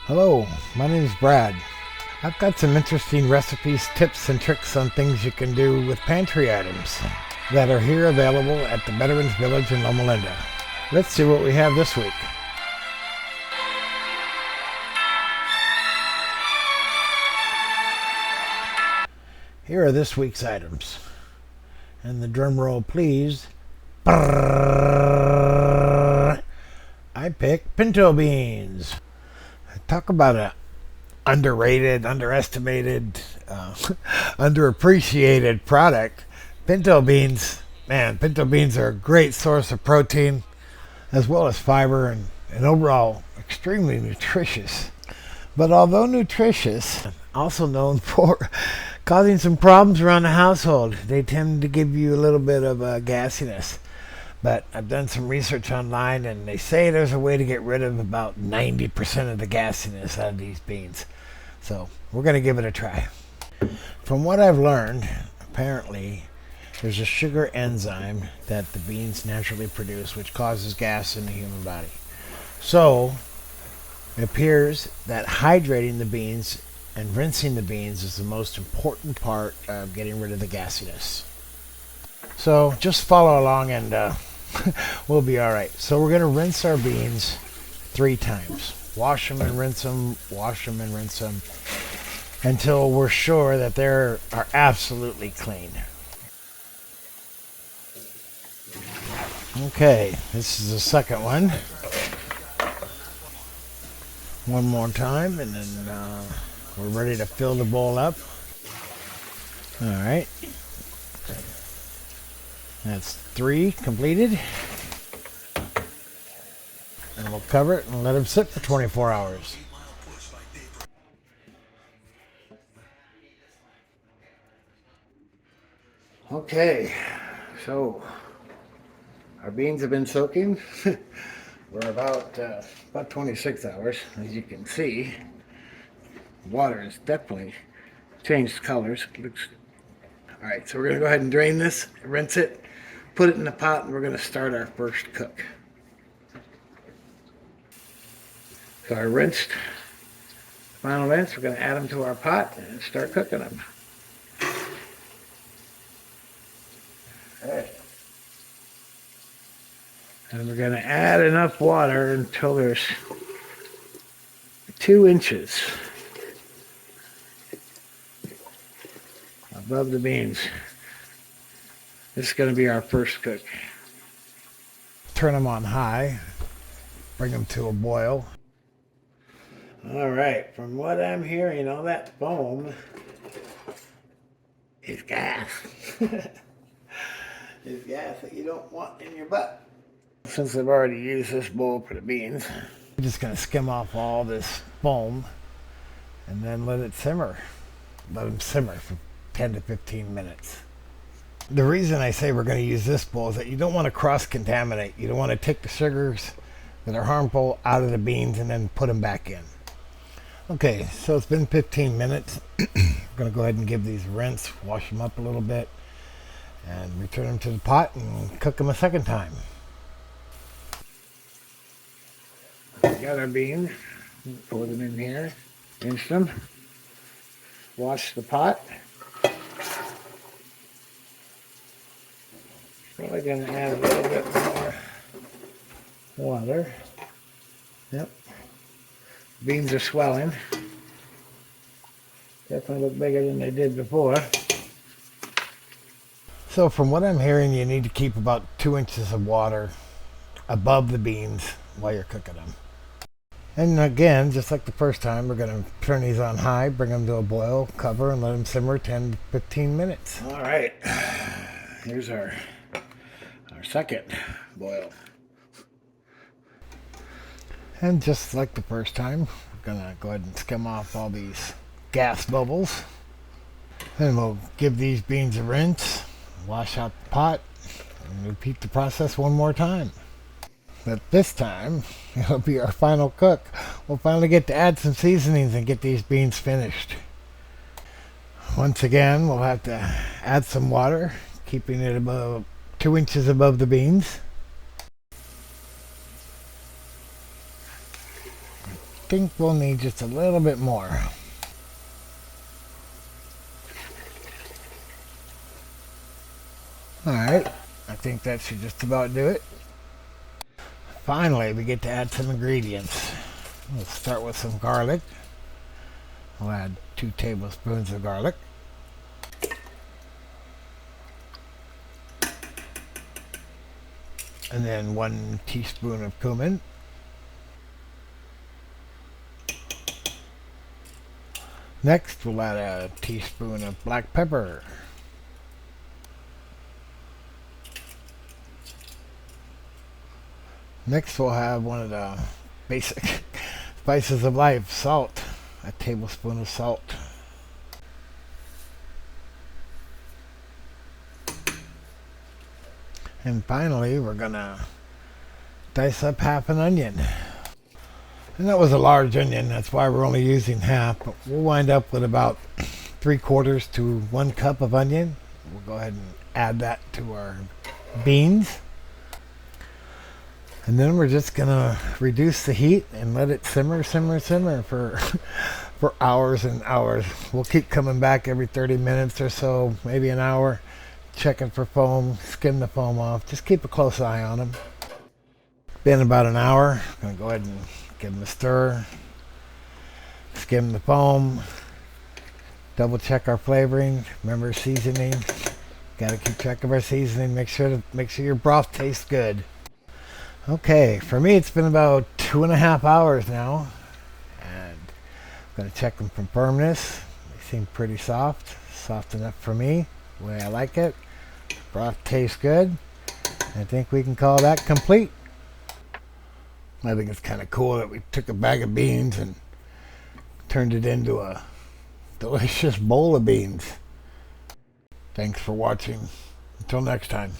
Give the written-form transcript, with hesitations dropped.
Hello, my name is Brad. I've got some interesting recipes, tips, and tricks on things you can do with pantry items that are here available at the Veterans Village in Loma Linda. Let's see what we have this week. Here are this week's items. And the drum roll, please. I picked pinto beans. Talk about a underrated, underestimated, underappreciated product. Pinto beans, man, pinto beans are a great source of protein as well as fiber and overall extremely nutritious. But although nutritious, also known for causing some problems around the household. They tend to give you a little bit of gassiness. But I've done some research online, and they say there's a way to get rid of about 90% of the gassiness out of these beans. So we're going to give it a try. From what I've learned, apparently there's a sugar enzyme that the beans naturally produce, which causes gas in the human body. So it appears that hydrating the beans and rinsing the beans is the most important part of getting rid of the gassiness. So just follow along and we'll be all right. So we're going to rinse our beans 3 times. Wash them and rinse them, wash them and rinse them until we're sure that they are absolutely clean. Okay, this is the second one. One more time and then we're ready to fill the bowl up. All right. That's 3 completed. And we'll cover it and let them sit for 24 hours. Okay, so our beans have been soaking. We're about 26 hours. As you can see, water has definitely changed colors. All right, so we're going to go ahead and drain this, rinse it, put it in the pot, and we're going to start our first cook. So I rinsed final rinse. We're going to add them to our pot and start cooking them. Okay. And we're going to add enough water until there's 2 inches above the beans. This is going to be our first cook. Turn them on high. Bring them to a boil. All right, from what I'm hearing, all that foam is gas. It's gas that you don't want in your butt. Since I've already used this bowl for the beans, I'm just going to skim off all this foam and then let it simmer. Let them simmer for 10 to 15 minutes. The reason I say we're going to use this bowl is that you don't want to cross-contaminate. You don't want to take the sugars that are harmful out of the beans and then put them back in. Okay, so it's been 15 minutes. We're going to go ahead and give these a rinse, wash them up a little bit, and return them to the pot and cook them a second time. We got our beans, pour them in here, rinse them, wash the pot. Probably going to add a little bit more water. Yep. Beans are swelling. Definitely look bigger than they did before. So from what I'm hearing, you need to keep about 2 inches of water above the beans while you're cooking them. And again, just like the first time, we're going to turn these on high, bring them to a boil, cover, and let them simmer 10 to 15 minutes. All right. Here's our second boil. And just like the first time, we're going to go ahead and skim off all these gas bubbles. Then we'll give these beans a rinse, wash out the pot, and repeat the process one more time. But this time, it'll be our final cook. We'll finally get to add some seasonings and get these beans finished. Once again, we'll have to add some water, keeping it above 2 inches above the beans. think we'll need just a little bit more. Alright, I think that should just about do it. Finally, we get to add some ingredients. We'll start with some garlic. We'll add 2 tablespoons of garlic. And then 1 teaspoon of cumin. Next, we'll add a teaspoon of black pepper. Next, we'll have one of the basic spices of life, salt. A tablespoon of salt. And finally, we're gonna dice up half an onion. And that was a large onion, that's why we're only using half, but we'll wind up with about 3/4 to 1 cup of onion. We'll go ahead and add that to our beans. And then we're just gonna reduce the heat and let it simmer for for hours and hours. We'll keep coming back every 30 minutes or so, maybe an hour, checking for foam, skim the foam off. Just keep a close eye on them. Been about an hour. I'm gonna go ahead and give them a stir, skim the foam, double check our flavoring. Remember seasoning. Got to keep track of our seasoning. Make sure your broth tastes good. Okay, for me it's been about 2.5 hours now, and I'm going to check them for firmness. They seem pretty soft enough for me, the way I like it. Broth tastes good. I think we can call that complete. I think it's kind of cool that we took a bag of beans and turned it into a delicious bowl of beans. Thanks for watching. Until next time.